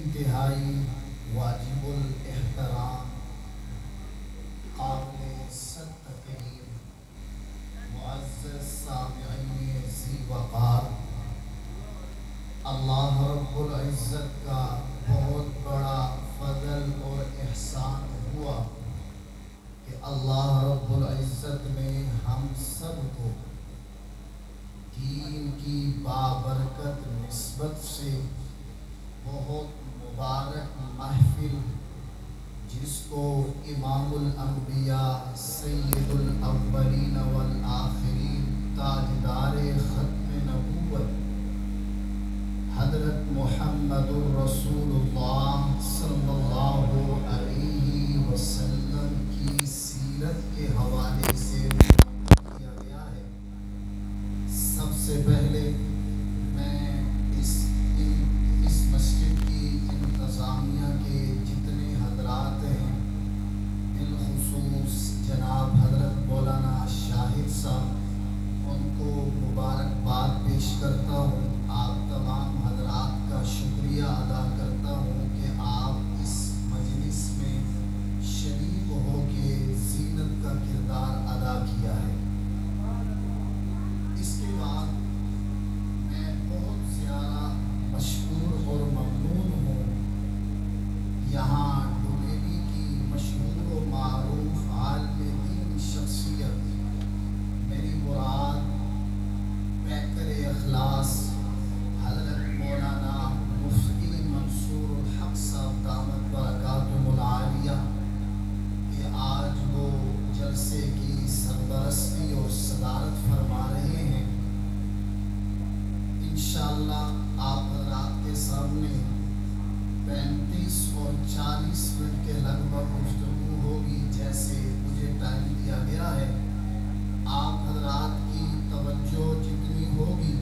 انتہائی واجب الاحترام قابل صد تکریم معزز سامعین ذی وقار، اللہ رب العزت کا بہت بڑا فضل اور احسان ہوا کہ اللہ رب العزت نے ہم سب کو دین کی بابرکت نسبت سے بہت مبارک محفل، جس کو امام الانبیاء سید الاولین والآخرین تاجدار ختم نبوت حضرت محمد الرسول اللہ صلی اللہ علیہ وسلم کی سیرت کے حوالے سے کیا گیا ہے۔ سب سے پہلے میں اس مسجد کی انتظامیہ کے جتنے حضرات ہیں، بالخصوص جناب حضرت مولانا شاہد صاحب، ان کو مبارکباد پیش کرتا ہوں۔ آپ تمام حضرات کا شکریہ ادا کرتا ہوں کہ آپ اس مجلس میں شریک ہو کے زینت کا کردار ادا کیا ہے۔ اس کے بعد میں بہت زیادہ مشکور اور ممنون ہوں یہاں ڈومیری کی مشہور و معروف عالم دین شخصیت، میری مراد پیکر اخلاص حضرت مولانا مفتی منصور الحق صاحب دامت برکاتہم العالیہ، کہ آج وہ جلسے کی سرپرستی اور صدارت فرما رہے ہیں۔ انشاءاللہ آپ حضرات کے سامنے 35 اور 40 منٹ کے لگ بھگ گفتگو ہوگی، جیسے مجھے ٹائم دیا گیا ہے۔ آپ حضرات کی توجہ جتنی ہوگی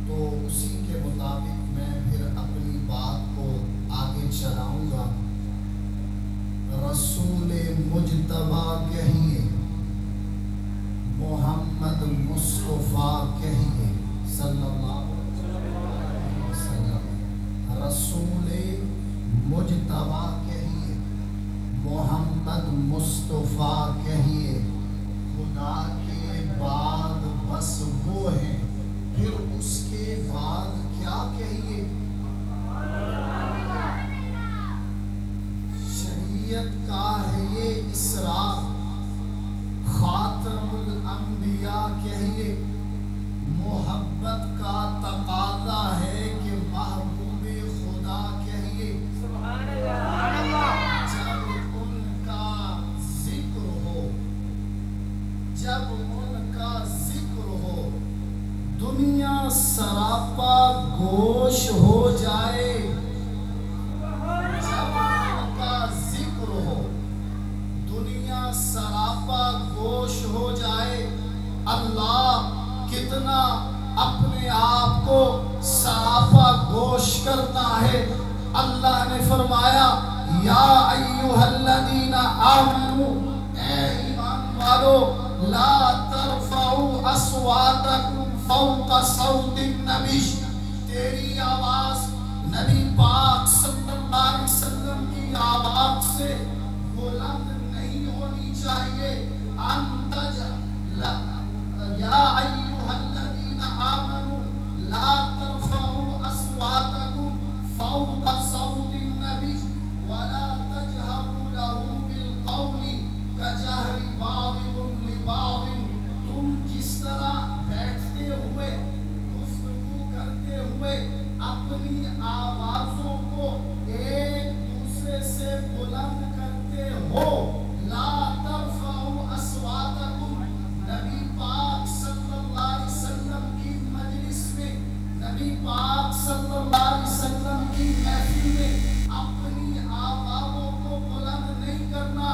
تو اسی کے مطابق میں پھر اپنی بات کو آگے چلاؤں گا۔ رسول مجتبیٰ کہیے، محمد مصطفیٰ کہیے صلی اللہ علیہ وسلم۔ رسول مجتبیٰ کہیے، محمد مصطفیٰ کہیے، خدا کے بعد بس وہ ہیں، پھر اس کے بعد کیا کہیے؟ شریعت کا ہے یہ اسرار، خاتم الانبیاء کہیے، محبت کا تقاضا ہے کہ محبوب خدا کہیے۔ جب ان کا ذکر ہو، جب ان کا ذکر ہو، دنیا سراپا گوش ہو جائے۔ جب ان کا ذکر ہو، دنیا سراپا گوش ہو جائے۔ اللہ کتنا اپنے آپ کو سراپا گوش کرتا ہے۔ اللہ نے فرمایا، یا ایھا الذین آمنوا، اے ایمان والو، لا ترفعوا اصواتکم فوق صوت النبی، تیری آواز نبی پاک صلی اللہ علیہ وسلم کی آواز سے بلند نہیں ہونی چاہیے۔ یا ایھا الذین آمنوا لا ترفعوا اصواتکم فوق صوت النبی ولا تجہروا له بالقول کجہر بعضکم لبعض، تم جس طرح بیٹھتے ہوئے گفتگو کرتے ہوئے اپنی آوازوں کو ایک دوسرے سے بلند کرتے ہو، لا ترفعوا اصواتکم، نبی پاک صلی اللہ علیہ وسلم کی مجلس میں، نبی پاک صلی اللہ علیہ وسلم کی محفل میں اپنی آوازوں کو بلند نہیں کرنا۔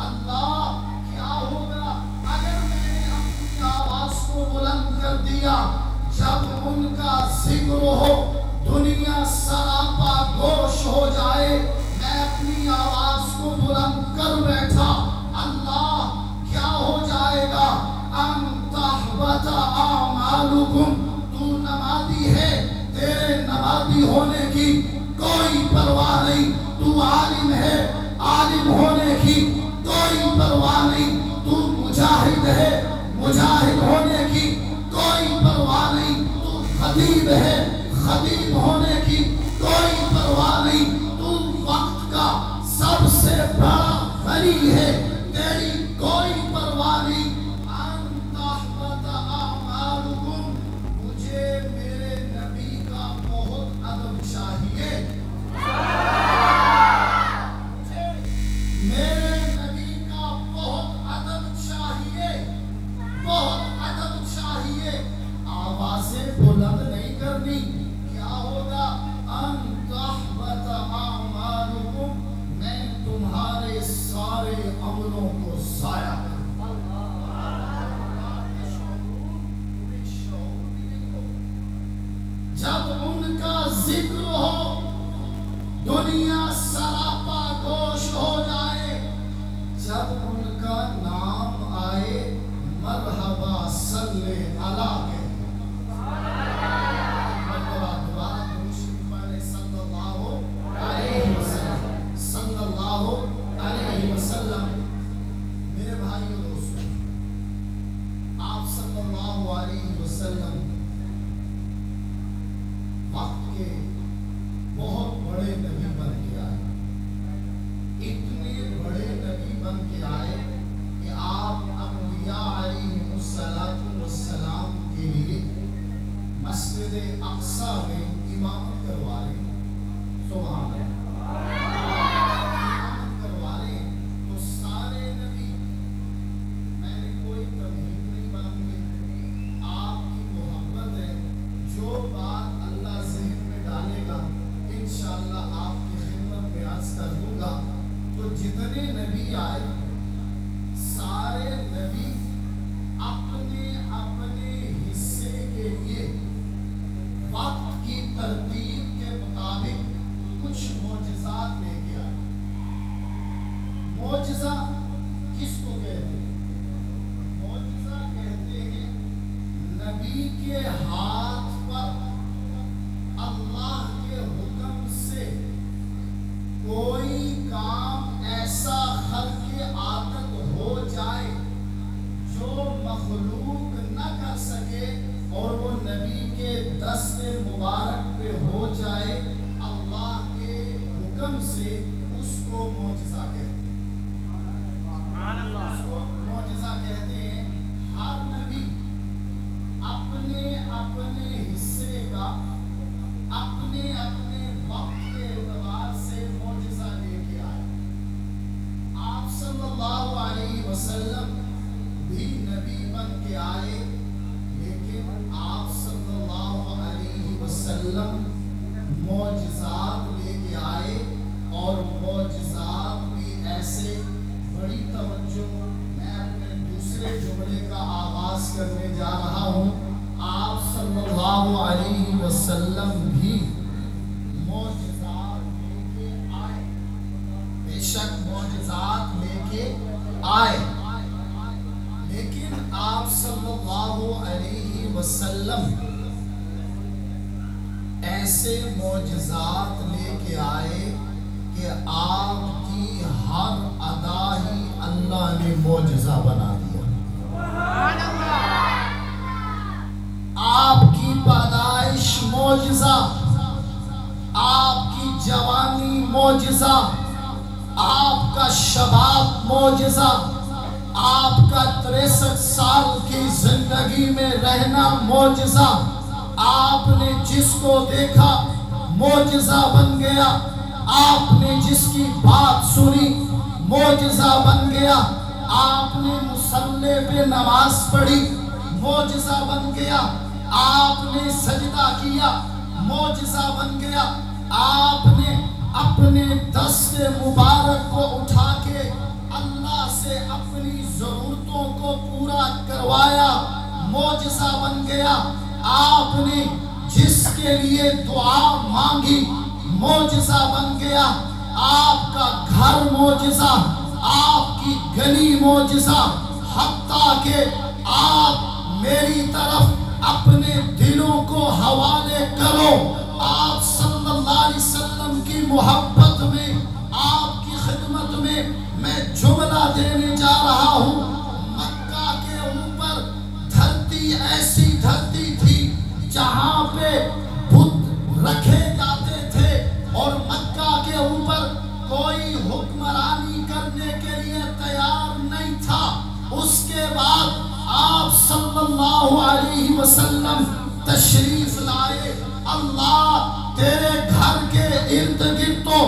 اللہ کیا ہوگا اگر میں نے اپنی آواز کو بلند کر دیا؟ جب ان کا ذکر ہو، دنیا سراپا گوش ہو جائے، میں اپنی آواز کو بلند کر بیٹھا، اللہ کیا ہو جائے گا؟ ان تحبط اعمالکم، تو نمازی ہے، تیرے نمازی ہونے کی کوئی پرواہ نہیں، تو عالم ہے عالم ہونے کی کوئی پرواہ نہیں، تو مجاہد ہے مجاہد ہونے کی کوئی پرواہ نہیں، تو خطیب ہے خطیب ہونے کی کوئی پرواہ نہیں، تو وقت کا سب سے بڑا ولی ہے، تیری کوئی پرواہ نہیں۔ ان تحبط اعمالکم، مجھے میرے نبی کا بہت ادب چاہیے، میرے نبی کا بہت ادب چاہیے، بہت ادب چاہیے۔ آوازیں بلند نہیں کرنی، کیا ہوگا؟ ان تحبط اعمالکم، میں تمہارے سارے عملوں کو ضائع کروں۔ جب ان کا ذکر ہو دنیا سراپا گوش ہو جائے، جب ان کا نام آئے مرحبا صلی اللہ کے صلی اللہ علیہ وسلم۔ میرے بھائیو دوستو، آپ صلی اللہ علیہ وسلم وقت کے بہت بڑے نبی بن کے آئے، اتنے بڑے نبی بن کے آئے کہ آپ انبیاء علیہ السلام کے لیے مسجد اقصی میں امامت کروا رہے ہیں۔ سبحان اللہ، امامت کروا رہے ہیں تو سارے نبی، میں نے کوئی تمہید نہیں باندھی، آپ کی محبت ہے، جو بات اللہ ذہن میں ڈالے گا انشاءاللہ آپ کی خدمت میں عرض کر دوں گا۔ تو جتنے نبی آئے سارے نبی اپنے اپنے حصے کے لیے وقت کی ترتیب کے مطابق کچھ معجزات لے کے آئے۔ معجزہ کس کو کہتے ہیں؟ معجزہ کہتے ہیں نبی کے ہاتھ پر اللہ کے حکم سے کوئی کام ایسا خلق عادت ہو جائے جو مخلوق نہ کر سکے، اور وہ نبی کے دست مبارک پہ ہو جائے اللہ کے حکم سے، اس کو معجزہ کہتے ہیں۔ اس کو معجزہ کہتے ہیں۔ ہر نبی اپنے اپنے حصے کا اپنے اپنے وقت کے اعتبار سے معجزہ لے کے آئے۔ آپ صلی اللہ علیہ وسلم بھی نبی بن کے آئے، لیکن آپ صلی اللہ علیہ وسلم معجزات لے کے آئے، اور معجزات بھی ایسے بڑی توجہ، میں اپنے دوسرے جملے کا آغاز کرنے جا رہا ہوں۔ آپ صلی اللہ علیہ وسلم بھی معجزات لے کے آئے، بے شک معجزات لے کے آئے، لیکن آپ صلی اللہ علیہ وسلم ایسے معجزات لے کے آئے کہ آپ کی ہر ادا ہی اللہ نے معجزہ بنا دیا۔ آپ کی پیدائش معجزہ، آپ کی جوانی معجزہ، آپ کا شباب معجزہ، آپ کا 63 سال کی زندگی میں رہنا معجزہ، آپ نے جس کو دیکھا معجزہ بن گیا، آپ نے جس کی بات سنی معجزہ بن گیا، آپ نے مصلی پہ نماز پڑھی معجزہ بن گیا، آپ نے سجدہ کیا معجزہ بن گیا، آپ نے اپنے دست مبارک کو اٹھا کے اللہ سے اپنی ضرورتوں کو پورا کروایا معجزہ بن گیا، آپ نے جس کے لیے دعا مانگی معجزہ بن گیا، آپ کا گھر معجزہ، آپ کی گلی معجزہ، حتیٰ کہ آپ میری طرف اپنے دلوں کو حوالے کرو، آپ صلی اللہ علیہ وسلم محبت میں، آپ کی خدمت میں جملہ دینے جا رہا ہوں۔ مکہ کے اوپر دھرتی ایسی دھرتی تھی جہاں پہ بت رکھے جاتے تھے، اور مکہ کے اوپر کوئی حکمرانی کرنے کے لیے تیار نہیں تھا۔ اس کے بعد آپ صلی اللہ علیہ وسلم تشریف لائے۔ اللہ تیرے گھر کے ارد گرد تو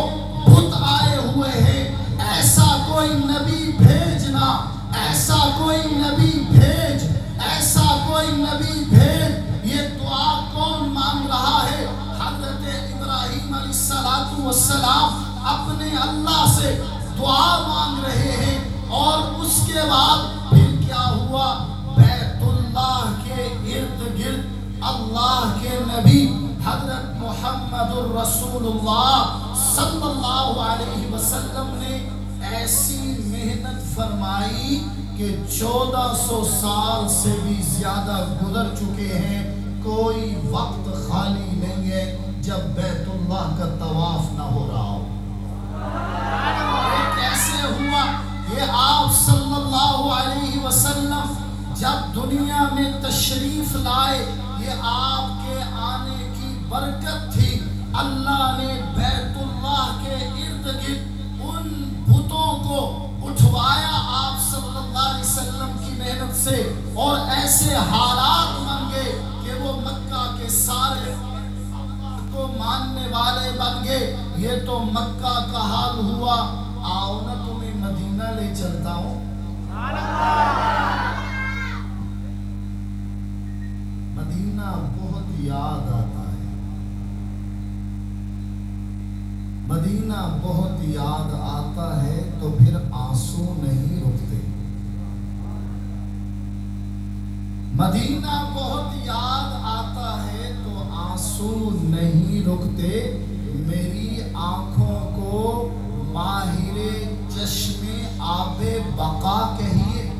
بت آئے ہوئے ہیں، ایسا کوئی نبی بھیجنا، ایسا کوئی نبی بھیج، ایسا کوئی نبی بھیج۔ یہ دعا کون مانگ رہا ہے؟ حضرت ابراہیم علیہ السلام اپنے اللہ سے دعا مانگ رہے ہیں، اور اس کے بعد پھر کیا ہوا؟ بیت اللہ کے ارد گرد اللہ کے نبی حضرت محمد الرسول اللہ صلی اللہ علیہ وسلم نے ایسی محنت فرمائی کہ 1400 سال سے بھی زیادہ گزر چکے ہیں، کوئی وقت خالی نہیں ہے جب بیت اللہ کا طواف نہ ہو رہا ہو۔ یہ کیسے ہوا؟ یہ آپ صلی اللہ علیہ وسلم جب دنیا میں تشریف لائے، یہ آپ کے آنے کی برکت تھی۔ اللہ نے بیت اللہ کے ارد گرد ان بتوں کو اٹھوایا آپ صلی اللہ علیہ وسلم کی محنت سے، اور ایسے حالات بن گئے کہ وہ مکہ کے سارے کو ماننے والے بن گئے۔ یہ تو مکہ کا حال ہوا، آؤ نہ تمہیں مدینہ لے چلتا ہوں۔ مدینہ بہت یاد آتا ہے، مدینہ بہت یاد آتا ہے تو پھر آنسو نہیں رکتے۔ مدینہ بہت یاد آتا ہے تو آنسو نہیں رکتے۔ میری آنکھوں کو ماہر چشم آب بقا کہیے۔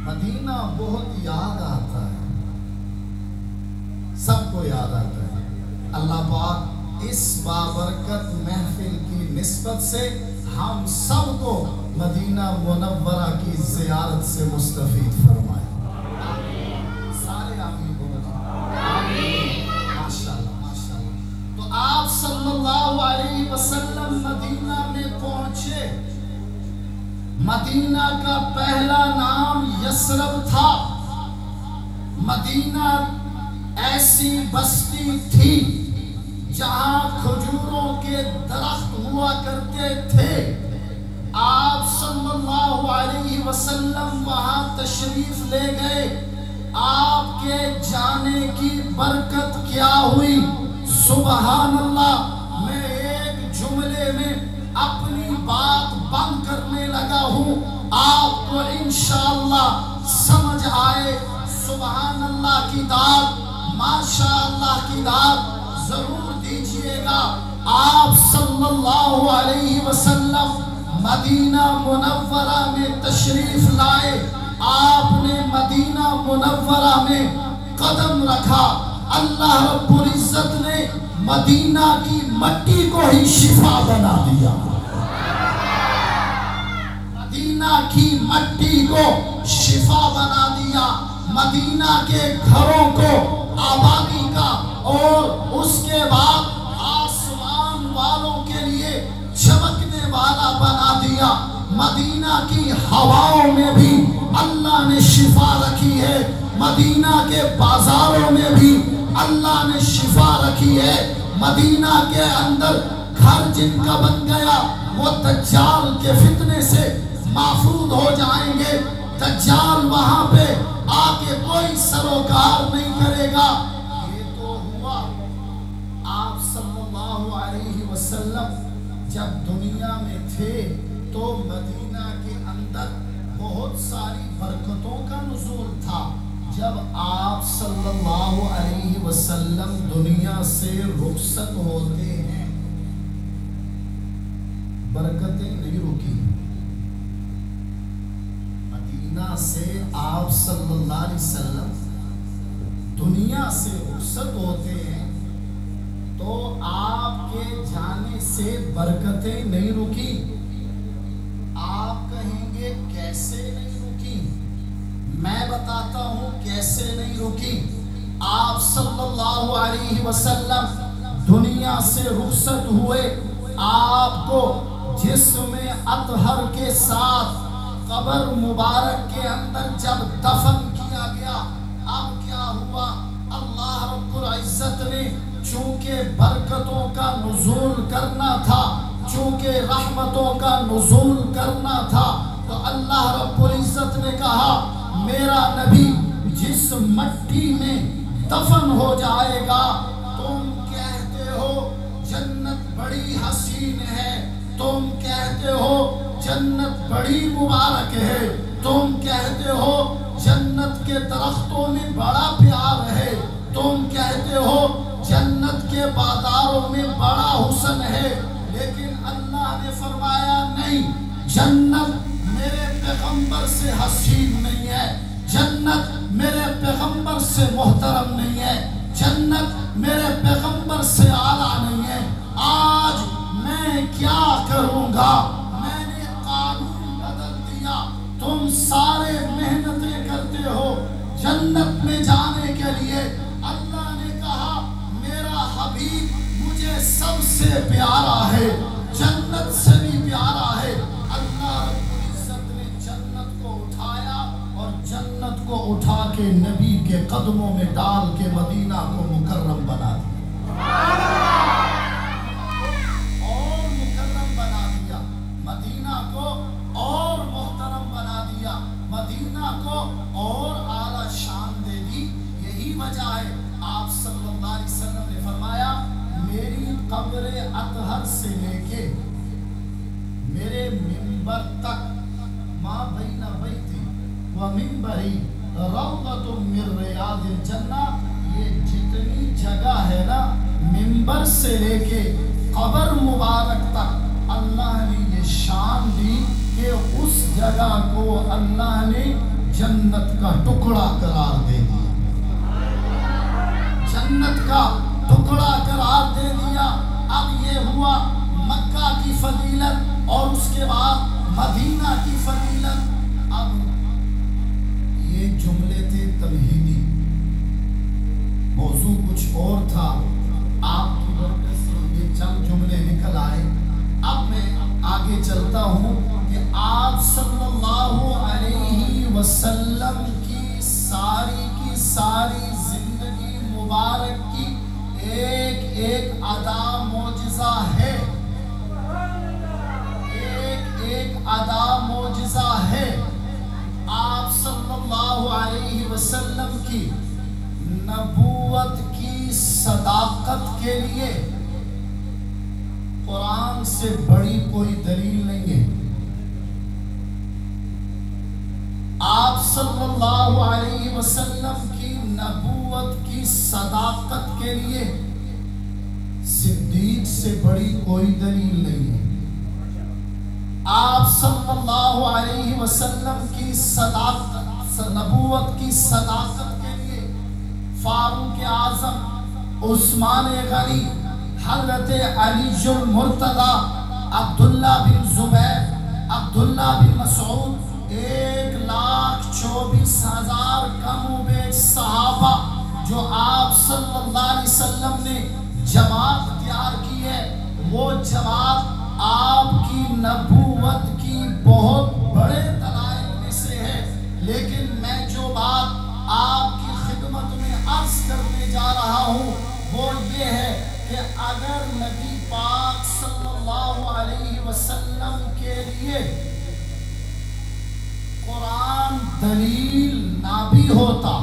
مدینہ بہت یاد آتا ہے، سب کو یاد آتا ہے۔ اللہ پاک اس بابرکت محفل کی نسبت سے ہم سب کو مدینہ منورہ کی زیارت سے مستفید فرمائے۔ سارے آمین بولو۔ ماشاءاللہ ماشاءاللہ۔ تو آپ صلی اللہ علیہ وسلم مدینہ میں پہنچے۔ مدینہ کا پہلا نام یثرب تھا۔ مدینہ ایسی بستی تھی جہاں کھجوروں کے درخت ہوا کرتے تھے۔ آپ صلی اللہ علیہ وسلم وہاں تشریف لے گئے۔ آپ کے جانے کی برکت کیا ہوئی؟ سبحان اللہ۔ میں ایک جملے میں اپنی بات بند کرنے لگا ہوں، آپ کو انشاءاللہ سمجھ آئے۔ سبحان اللہ کی داد، ماشاءاللہ کی داد ضرور دیجئے گا۔ آپ صلی اللہ علیہ وسلم مدینہ منورہ میں تشریف لائے۔ آپ نے مدینہ منورہ میں قدم رکھا، اللہ رب العزت نے مدینہ کی مٹی کو ہی شفا بنا دیا۔ مدینہ کی مٹی کو شفا بنا دیا، مدینہ کے گھروں کو آبادی کا، اور اس کے بعد آسمان والوں کے لیے چمکنے والا بنا دیا۔ مدینہ کی ہواؤں میں بھی اللہ نے شفا رکھی ہے، مدینہ کے بازاروں میں بھی اللہ نے شفا رکھی ہے۔ مدینہ کے اندر گھر جن کا بن گیا وہ دجال کے فتنے سے محفوظ ہو جائیں گے۔ دجال وہاں پہ آکے کوئی سروکار نہیں کرے گا۔ یہ تو ہوا آپ صلی اللہ علیہ وسلم جب دنیا میں تھے تو مدینہ کے اندر بہت ساری برکتوں کا نزول تھا۔ جب آپ صلی اللہ علیہ وسلم دنیا سے رخصت ہوتے ہیں، برکتیں نہیں رکی۔ مدینہ سے آپ صلی اللہ علیہ وسلم دنیا سے رخصت ہوتے ہیں تو تو آپ کے جانے سے برکتیں نہیں رکی. آپ کہیں گے کیسے نہیں رکی؟ میں بتاتا ہوں کیسے نہیں رکی. آپ صلی اللہ علیہ وسلم دنیا سے رخصت ہوئے. آپ کو جسم اطہر کے ساتھ قبر مبارک کے اندر جب دفن کیا گیا، اب کیا ہوا؟ اللہ رب العزت نے چونکہ برکتوں کا نزول کرنا تھا، چونکہ رحمتوں کا نزول کرنا تھا، تو اللہ رب العزت نے کہا میرا نبی جس مٹی میں دفن ہو جائے گا، تم کہتے ہو جنت بڑی حسین ہے، تم کہتے ہو جنت بڑی مبارک ہے، تم کہتے ہو جنت کے درختوں میں بڑا پیار ہے، تم کہتے ہو جنت کے بازاروں میں بڑا حسن ہے، لیکن اللہ نے فرمایا نہیں، جنت میرے پیغمبر سے حسین نہیں ہے، جنت میرے پیغمبر سے محترم نہیں ہے، جنت میرے پیغمبر سے اعلیٰ نہیں ہے. آج میں کیا کروں گا؟ میں نے قانون بدل دیا. تم سارے محنتیں کرتے ہو جنت میں جانے کے لیے، اللہ نے کہا میرا حبیب مجھے سب سے پیارا ہے، جنت سے بھی پیارا ہے. اللہ رب العزت نے جنت کو اٹھایا اور جنت کو اٹھا کے نبی کے قدموں میں ڈال کے مدینہ کو مکرم بنا دیا، اور مکرم بنا دیا، مدینہ کو اور محترم بنا دیا، مدینہ کو اور اعلیٰ شان دے دی. یہی وجہ ہے آپ صلی اللہ علیہ وسلم نے فرمایا میری قبر اطہر سے لے کے میرے منبر تک ما بین بیتی و منبری روضۃ من ریاض الجنہ، یہ جتنی جگہ ہے نا منبر سے لے کے قبر مبارک تک، اللہ نے یہ شان دی کہ اس جگہ کو اللہ نے جنت کا ٹکڑا قرار دے دیا، جنت کا ٹکڑا قرار دے دیا. اب یہ ہوا مکہ کی فضیلت اور اس کے بعد مدینہ کی فضیلت. اب یہ جملے تھے تمہیدی، موضوع کچھ اور تھا، آپ کی برکت سے یہ چند جملے نکل آئے. اب میں آگے چلتا ہوں کہ آپ صلی اللہ علیہ وسلم کی ساری زندگی مبارک کی ایک ایک ادا معجزہ ہے، ایک ادا معجزہ ہے. آپ صلی اللہ علیہ وسلم کی نبوت کی صداقت کے لیے قرآن سے بڑی کوئی دلیل نہیں ہے. آپ صلی اللہ علیہ وسلم کی نبوت کی صداقت کے لیے صدیق سے بڑی کوئی دلیل نہیں ہے. آپ صلی اللہ علیہ وسلم کی صداقت، نبوت کی صداقت کے لیے فاروق اعظم، عثمان غنی، حضرت علی المرتضیٰ، عبداللہ بن زبیر، عبداللہ بن مسعود، 1,24,000 کم و بیش صحابہ جو آپ صلی اللہ علیہ وسلم نے جماعت تیار کی ہے، وہ جماعت آپ کی نبوت کی بہت بڑے دلائل میں سے ہے. لیکن میں جو بات آپ کی خدمت میں عرض کرنے جا رہا ہوں وہ یہ ہے کہ اگر نبی پاک صلی اللہ علیہ وسلم کے لیے قرآن دلیل نہ بھی ہوتا،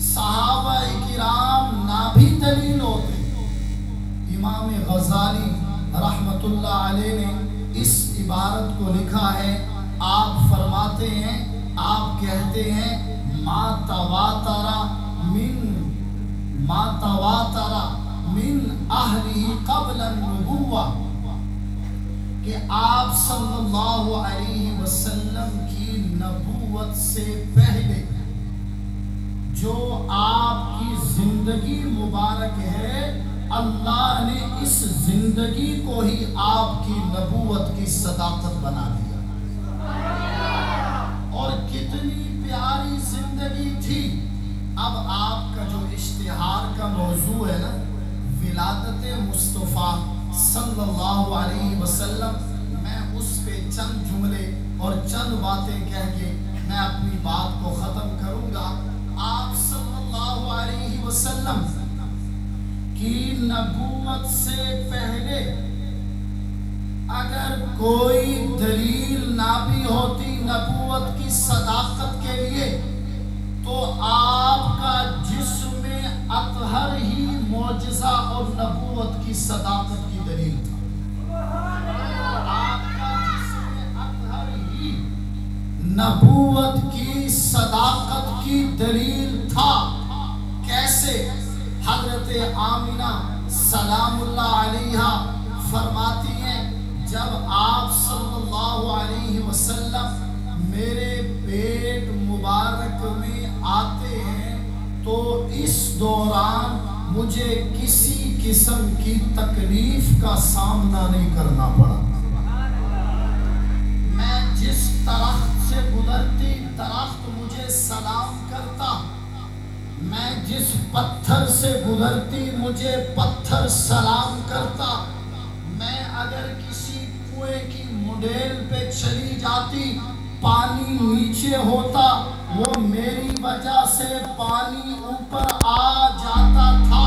صحابہ کرام نہ بھی دلیل ہوتے. امام غزالی رحمت اللہ علیہ نے اس عبارت کو لکھا ہے. آپ فرماتے ہیں، آپ کہتے ہیں ما تواتر من اہلہ قبل النبوہ، کہ آپ صلی اللہ علیہ وسلم کی نبوت سے پہلے جو آپ کی زندگی زندگی مبارک ہے، اللہ نے اس زندگی کو ہی آپ کی نبوت کی صداقت بنا دیا۔ اور کتنی پیاری زندگی تھی۔ اب آپ کا جو اشتہار کا موضوع ہے نا، ولادت مصطفیٰ صلی اللہ علیہ وسلم، میں اس پہ چند جملے اور چند باتیں کہہ کے میں اپنی بات کو ختم کروں گا۔ آپ صلی اللہ علیہ وسلم کی نبوت سے پہلے اگر کوئی دلیل نہ بھی ہوتی نبوت کی صداقت کے لیے، تو آپ کا جسم اطہر ہی معجزہ اور نبوت کی صداقت کی دلیل تھا۔ آپ کا جسم اطہر ہی نبوت کی صداقت کی دلیل تھا۔ کیسے؟ حضرت آمنہ سلام اللہ علیہا فرماتی ہیں، جب آپ صلی اللہ علیہ وسلم میرے پیٹ مبارک میں آتے ہیں تو اس دوران مجھے کسی قسم کی تکلیف کا سامنا نہیں کرنا پڑا۔ میں جس درخت سے گزرتی درخت مجھے سلام کرتا، میں جس پتھر سے گزرتی مجھے پتھر سلام کرتا، میں اگر کسی کنویں کی مڈیل پہ چلی جاتی پانی نیچے ہوتا، وہ میری وجہ سے پانی اوپر آ جاتا تھا۔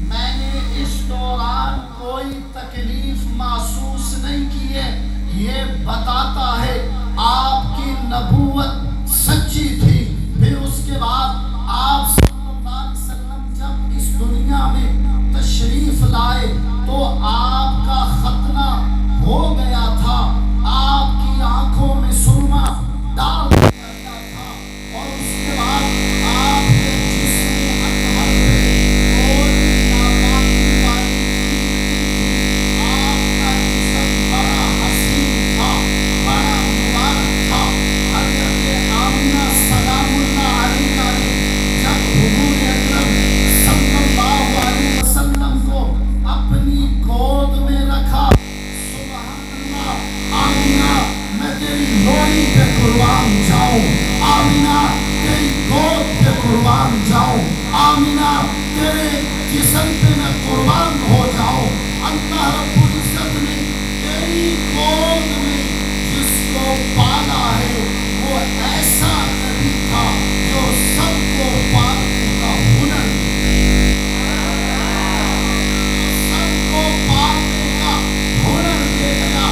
میں نے اس دوران کوئی تکلیف محسوس نہیں کی ہے۔ یہ بتاتا ہے آپ کی نبوت سچی تھی۔ پھر اس کے بعد آپ صلی اللہ علیہ وسلم جب اس دنیا میں تشریف لائے تو آپ کا ختنہ ہو گیا تھا، آپ کی آنکھوں میں سرما ڈال دیا گیا تھا، اور اس کے بعد آپ کے جسم اطہر پہ کوئی ناپاکی والی چیز نہیں تھی۔ آپ کا جسم بڑا حسین تھا، بڑا مبارک تھا۔ حضرت آمنہ سلام اللہ علیہا نے جب حضور اکرم صلی اللہ علیہ وسلم کو اپنی گود میں رکھا، سبحان اللہ، آمنہ میں تیری لوری پہ قربان جاؤں، آمنہ تیری گود پہ قربان جاؤں، آمنہ تیرے جسم پہ میں قربان ہو جاؤں۔ اللہ رب العزت نے تیری گود میں جس کو پالا ہے وہ ایسا نبی تھا جو سب کو پالنے کا ہنر دے گیا، سب کو پالنے کا ہنر دے گیا۔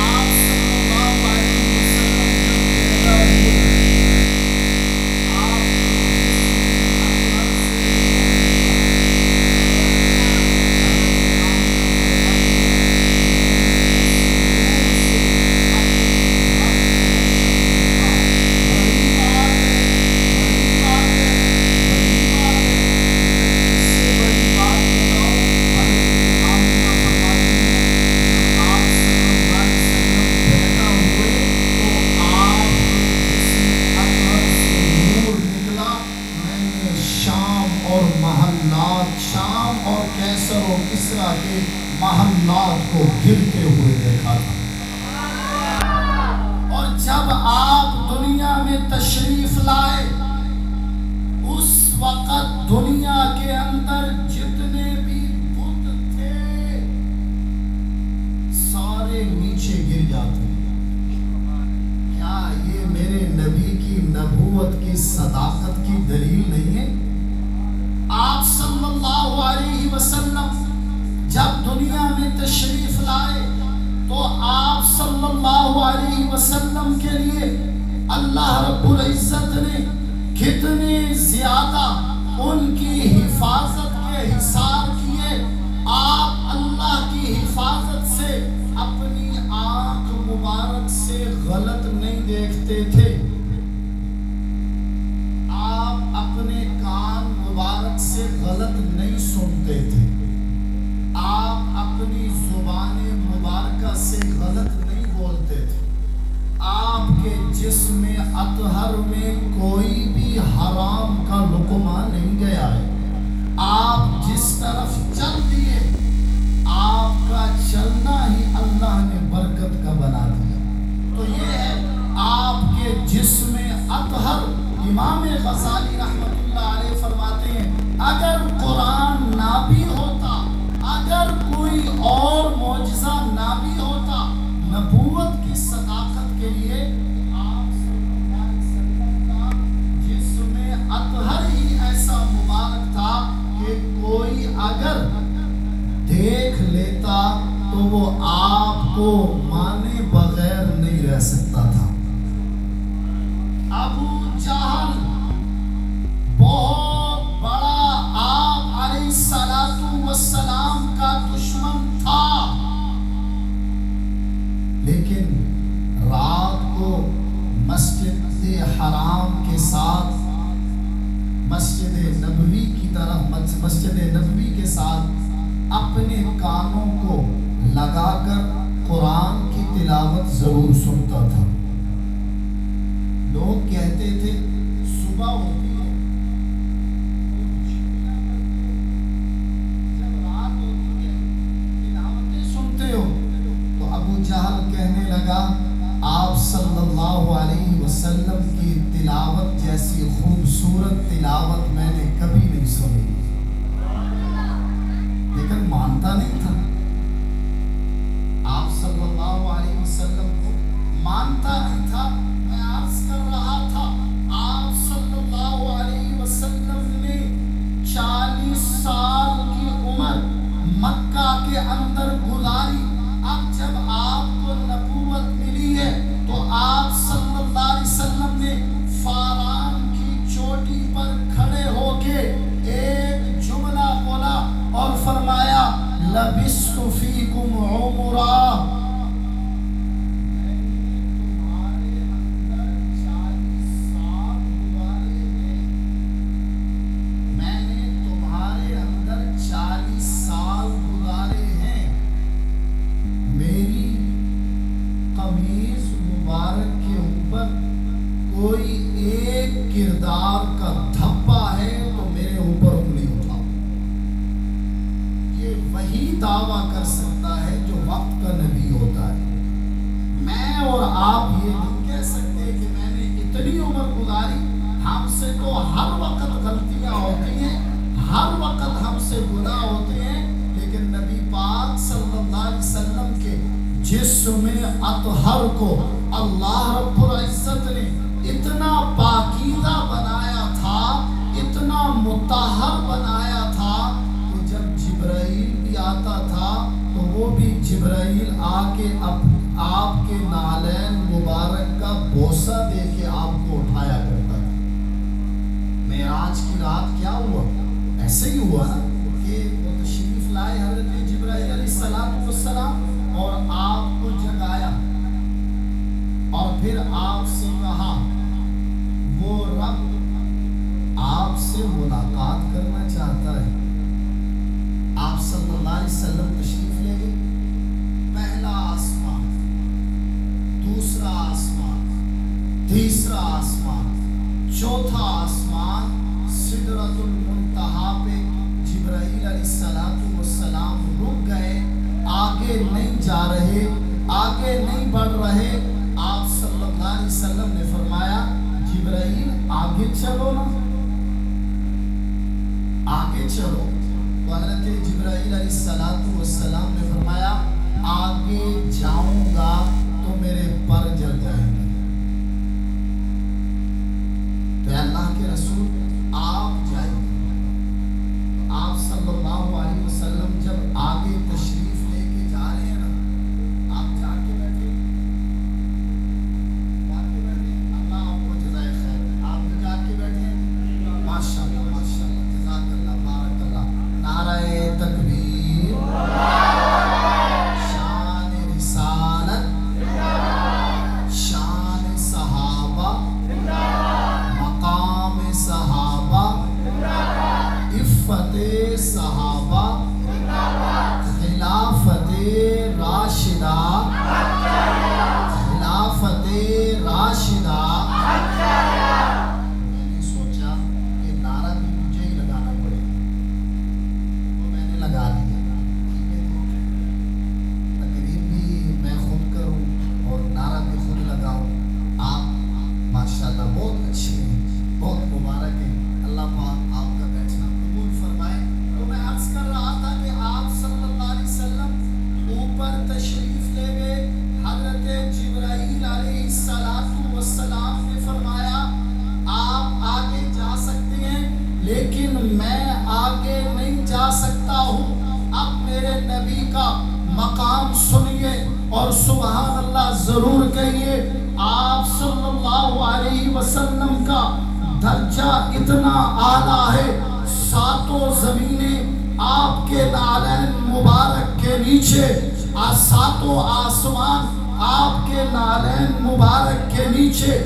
آپ صلی اللہ علیہ وسلم جب پیدا ہوئے، آپ شام اور کیسر و کسرا کے محلات کو گرتے ہوئے دیکھا تھا۔ اور جب آپ دنیا میں تشریف لائے، اس وقت دنیا کے اندر جتنے بھی بت تھے سارے نیچے گر جاتے۔ کیا یہ میرے نبی کی نبوت کی صداقت کی دلیل نہیں ہے؟ آپ صلی اللہ علیہ وسلم جب دنیا میں تشریف لائے تو آپ صلی اللہ علیہ وسلم کے لیے اللہ رب العزت نے کتنے زیادہ ان کی حفاظت کے حصار کیے۔ آپ اللہ کی حفاظت سے اپنی آنکھ مبارک سے غلط نہیں دیکھتے تھے، آپ اپنے کان مبارک سے غلط نہیں سنتے تھے، آپ اپنی زبان مبارکہ سے غلط نہیں بولتے تھے، آپ کے جسم اطہر میں کوئی بھی حرام کا لقمہ نہیں گیا ہے۔ آپ جس طرف چل دیے، آپ کا چلنا ہی اللہ نے برکت کا بنا دیا۔ تو یہ ہے آپ کے جسم اطہر۔ امام غزالی رحمۃ اللہ علیہ فرماتے ہیں اگر قرآن نہ بھی ہوتا، اگر کوئی اور معجزہ نہ بھی ہوتا نبوت کی صداقت کے لیے، آپ صلی اللہ علیہ وسلم کا جسم اطہر ہی ایسا مبارک تھا کہ کوئی اگر دیکھ لیتا تو وہ آپ کو مانے بغیر نہیں رہ سکتا تھا۔ ابو جہل بہت بڑا آپ علیہ السلام کا دشمن تھا، لیکن رات کو مسجد حرام کے ساتھ مسجد نبوی کی طرف، مسجد نبوی کے ساتھ اپنے کانوں کو لگا کر قرآن کی تلاوت ضرور سنتا تھا۔ لوگ کہتے تھے صبح ہوتی ہے، جب رات ہوتی ہے تلاوتیں سنتے ہو، تو ابو جہل کہنے لگا آپ صلی اللہ علیہ وسلم کی تلاوت جیسی خوبصورت تلاوت میں نے کبھی نہیں سنی، لیکن مانتا نہیں تھا۔ آپ صلی اللہ علیہ وسلم کو مانتا نہیں تھا۔ میں عرض کر رہا تھا آپ صلی اللہ علیہ وسلم نے 40 سال کی عمر مکہ کے اندر گزاری۔ اب جب آپ کو نبوت ملی ہے تو آپ صلی اللہ علیہ وسلم نے فاران کی چوٹی پر کھڑے ہو کے ایک جملہ بولا اور فرمایا لبثت فیکم عمرا، کوئی ایک کردار کا دھبا ہے تو میرے اوپر انگلی اٹھاؤ۔ یہ وہی دعویٰ کر سکتا ہے جو وقت کا نبی ہوتا ہے۔ میں اور آپ یہ نہیں کہہ سکتے کہ میں نے اتنی عمر گزاری۔ ہم سے تو ہر وقت غلطیاں ہوتی ہیں، ہر وقت ہم سے گناہ ہوتے ہیں، لیکن نبی پاک صلی اللہ علیہ وسلم کے جسم اطہر کو اللہ رب العزت نے اتنا پاکیزہ بنایا تھا، اتنا مطہر بنایا تھا کہ جب جبرائیل بھی آتا تھا تو وہ بھی جبرائیل آ کے آپ کے نالین مبارک کا بوسہ دے کے آپ کو اٹھایا کرتا تھا۔ معراج کی رات کیا ہوا؟ ایسے ہی ہوا نا کہ وہ تشریف لائے حضرت جبرائیل علیہ السلام اور آپ کو جگایا اور پھر آپ سے کہا وہ رب آپ سے ملاقات کرنا چاہتا ہے۔ آپ صلی اللہ علیہ وسلم تشریف لے گئے، پہلا آسمان، دوسرا آسمان، تیسرا آسمان، چوتھا آسمان، سدرۃ المنتہا پہ جبرائیل علیہ السلام رک گئے، آگے نہیں جا رہے، آگے نہیں بڑھ رہے۔ آپ صلی اللہ علیہ وسلم نے فرمایا جبرائیل آگے چلو نا، آگے چلو۔ تو حضرت جبرائیل علیہ السلام نے فرمایا آگے جاؤں گا تو میرے پر جل جائیں گے۔ تو اللہ کے رسول آپ جائیں گے۔ آپ صلی اللہ علیہ وسلم جب آگے تشریف لے کے جا رہے ہیں نا، آپ جا کے بیٹھے، اللہ آپ کو جزائے خیر، آپ بھی جا کے بیٹھے، ماشاءاللہ ماشاءاللہ، جزاک اللہ، بارک اللہ، نعرہ تکبیر، شان رسالت، شان صحابہ، مقام صحابہ، عفت صحابہ، خلافت ماشاءاللہ بہت اچھی ہیں، بہت مبارک ہیں، اللہ پاک آپ کا بیٹھنا قبول فرمائے۔ تو میں عرض کر رہا تھا کہ آپ صلی اللہ علیہ وسلم اوپر تشریف لے گئے، حضرت جبرائیل علیہ السلام نے فرمایا آپ آگے جا سکتے ہیں لیکن میں آگے نہیں جا سکتا ہوں، اب میرے نبی کا مقام سنیے اور سبحان اللہ ضرور کہیے۔ آپ صلی اللہ علیہ وسلم کا درجہ اتنا اعلیٰ ہے، ساتوں زمینیں آپ کے نالین مبارک کے نیچے، ساتوں آسمان آپ کے نالین مبارک کے نیچے،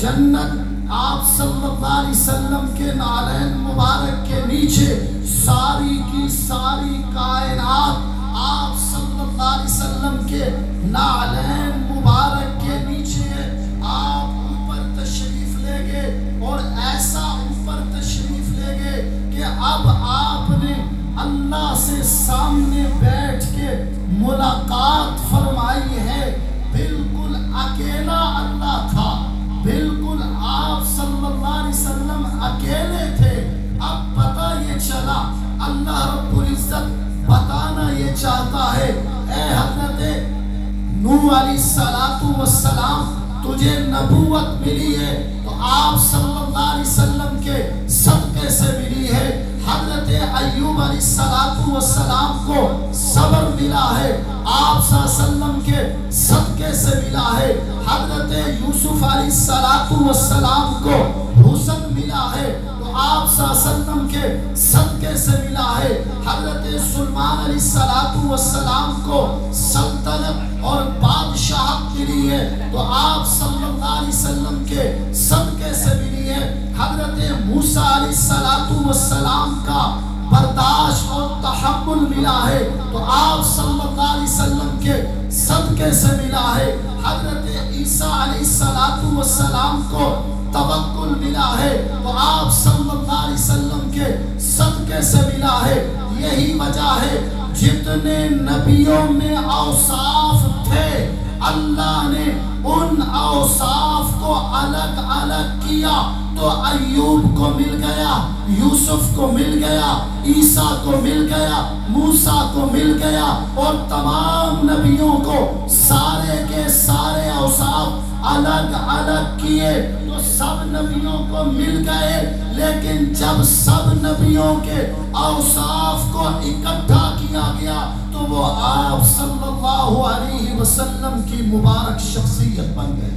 جنت آپ صلی اللہ علیہ وسلم کے نالین مبارک کے نیچے، ساری کی ساری کائنات آپ صلی اللہ علیہ وسلم کے نالین مبارک کے نیچے۔ آپ اوپر تشریف لے گئے اور ایسا اوپر تشریف لے گئے کہ اب آپ نے اللہ سے سامنے بیٹھ کے ملاقات فرمائی ہے۔ بالکل اکیلا اللہ تھا، بالکل آپ صلی اللہ علیہ وسلم اکیلے تھے۔ اب پتہ یہ چلا، اللہ رب العزت بتانا یہ چاہتا ہے، اے حضرت نوح علیہ السلام تجھے نبوت ملی ہے تو آپ صلی اللہ علیہ وسلم کے صدقے سے ملی ہے۔ حضرت ایوب علیہ السلام کو صبر ملا ہے، آپ صلی اللہ علیہ وسلم کے صدقے سے ملا ہے۔ حضرت یوسف علیہ السلام کو حسن ملا ہے تو آپ صلی اللہ علیہ وسلم کے صدقے سے ملا ہے۔ حضرت سلیمان علیہ السلام کو سلطنت اور بادشاہت ملی ہے تو آپ صلی اللہ علیہ وسلم کے صدقے سے ملی ہے۔ حضرت موسیٰ علیہ السلام کا برداشت اور تحمل ملا ہے تو آپ صلی اللہ علیہ وسلم کے صدقے سے ملا ہے۔ حضرت عیسیٰ علیہ السلام کو توکل ملا ہے تو آپ صلی اللہ علیہ وسلم کے صدقے سے ملا ہے۔ یہی وجہ ہے جتنے نبیوں میں اوصاف تھے اللہ نے ان اوصاف کو الگ الگ کیا تو ایوب کو مل گیا، یوسف کو مل گیا، عیسیٰ کو مل گیا، موسیٰ کو مل گیا، اور تمام نبیوں کو سارے کے سارے اوصاف الگ الگ کیے تو سب نبیوں کو مل گئے۔ لیکن جب سب نبیوں کے اوصاف کو اکٹھا کیا گیا تو وہ آپ صلی اللہ علیہ وسلم کی مبارک شخصیت بن گئے۔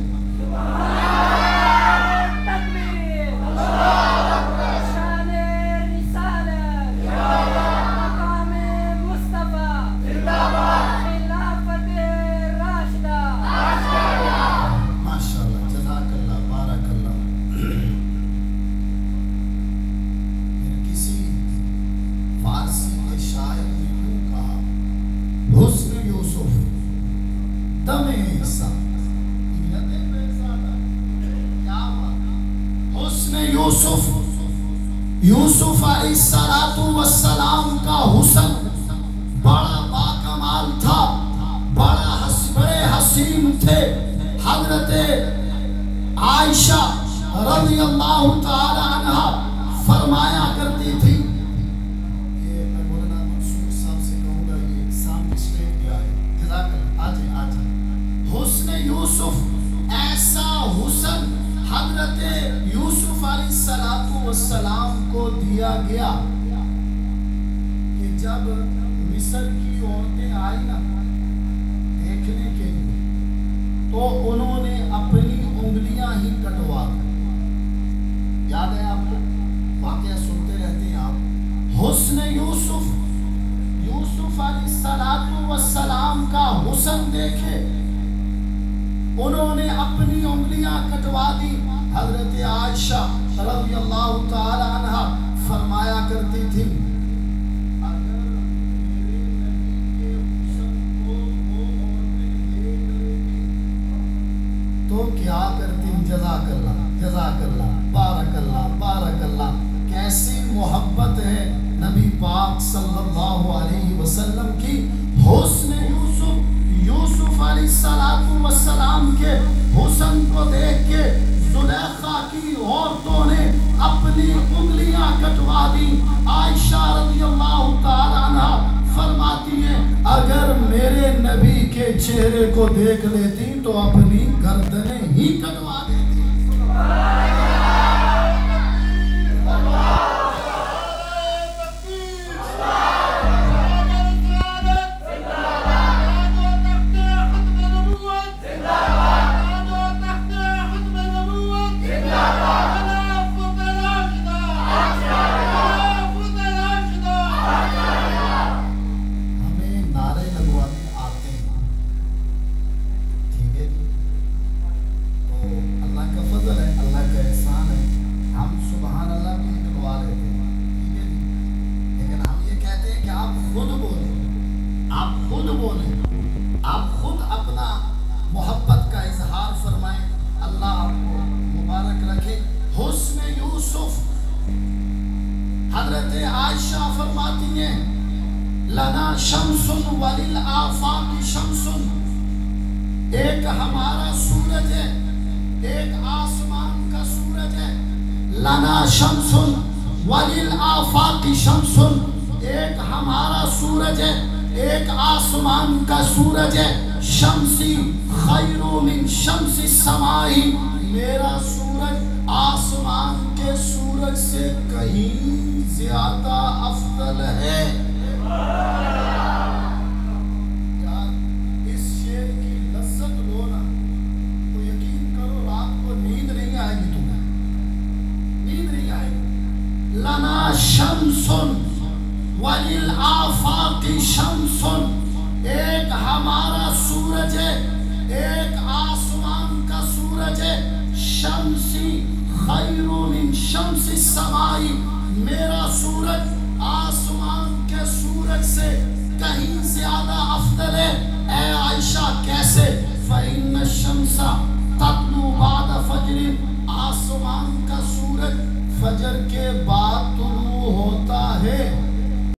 یوسف علیہ السلام کا حسن بڑا باکمال تھا، بڑے حسین تھے۔ حضرت عائشہ رضی اللہ تعالی عنہ فرمایا کرتی تھی، یہ میں مولانا منصور صاحب سے کہوں گا یہ سامنے اسٹیج پہ آئے، جزاک اللہ، آجائیں حسن یوسف، ایسا حسن حضرت یوسف علیہ السلام کو دیا گیا کہ جب مصر کی عورتیں آئی نا دیکھنے کے لیے تو انہوں نے اپنی انگلیاں ہی کٹوا دی۔ یاد ہے آپ کو واقعہ سنتے رہتے ہیں آپ۔ حسن یوسف علیہ السلام کا حسن دیکھے انہوں نے اپنی انگلیاں کٹوا دی۔ حضرت عائشہ رضی اللہ تعالی عنہ فرمایا کرتی تھی، اگر میرے نبی کے حسن کو وہ عورتیں دیکھ لیتی تو کیا کرتی؟ جزاک اللہ، بارک اللہ۔ کیسی محبت ہے نبی پاک صلی اللہ علیہ وسلم کی۔ حسن یوسف علیہ السلام کے حسن کو دیکھ کے زلیخا کو دیکھ لیتی تو اپنی گردنیں ہی کٹوا دیتی۔ حضرت عائشہ فرماتی ہیں لنا شمس وللآفاق شمس، ایک ہمارا سورج ہے، ایک آسمان کا سورج ہے۔ لنا شمس وللآفاق شمس، ایک ہمارا سورج ہے، ایک آسمان کا سورج ہے۔ شمسی خیر من شمس السماء، میرا سورج آسمان کے سورج سے کہیں زیادہ افضل ہے۔ یار اس شعر کی لذت لو نا تو یقین کرو رات کو نیند نہیں آئے گی تمہیں، نیند نہیں آئے گی۔ لنا شمس وللآفاق شمس، ایک ہمارا سورج ہے، ایک آسمان کا سورج ہے۔ شمسی خیر من شمس السماء، میرا سورج آسمان کے سورج سے کہیں زیادہ افضل ہے۔ اے عائشہ کیسے؟ فَإِنَّ الشَّمْسَ تَطْلُعُ بَعْدَ فَجْرٍ، آسمان کا سورج فجر کے بعد طلوع ہوتا ہے۔